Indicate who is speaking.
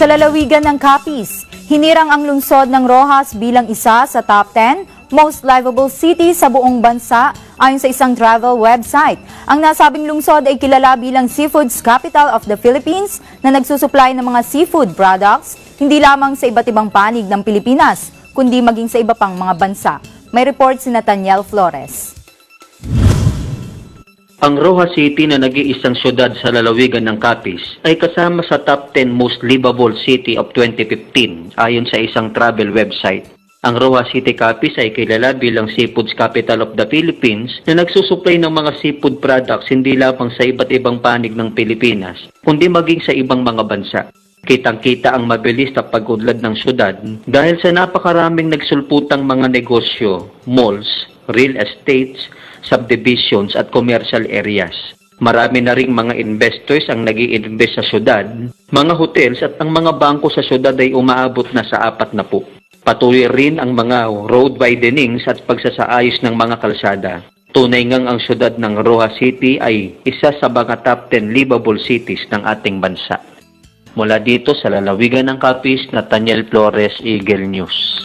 Speaker 1: Sa lalawigan ng Capiz, hinirang ang lungsod ng Roxas bilang isa sa top 10 most livable city sa buong bansa ayon sa isang travel website. Ang nasabing lungsod ay kilala bilang Seafoods Capital of the Philippines na nagsusupply ng mga seafood products hindi lamang sa iba't ibang panig ng Pilipinas, kundi maging sa iba pang mga bansa. May report si Nathaniel Flores.
Speaker 2: Ang Roxas City na nag-iisang syudad sa lalawigan ng Capiz ay kasama sa top 10 most livable city of 2015 ayon sa isang travel website. Ang Roxas City Capiz ay kilala bilang Seafoods Capital of the Philippines na nagsusupply ng mga seafood products hindi lamang sa iba't ibang panig ng Pilipinas, kundi maging sa ibang mga bansa. Kitang-kita ang mabilis na pag-unlad ng syudad dahil sa napakaraming nagsulputang mga negosyo, malls, real estates, subdivisions at commercial areas. Marami na ring mga investors ang nag-i-invest sa syudad, mga hotels at ang mga bangko sa syudad ay umaabot na sa 40. Patuloy rin ang mga road widenings at pagsasaayos ng mga kalsada. Tunay ngang ang syudad ng Roxas City ay isa sa mga top 10 livable cities ng ating bansa. Mula dito sa lalawigan ng Capiz, Nathaniel Flores, Eagle News.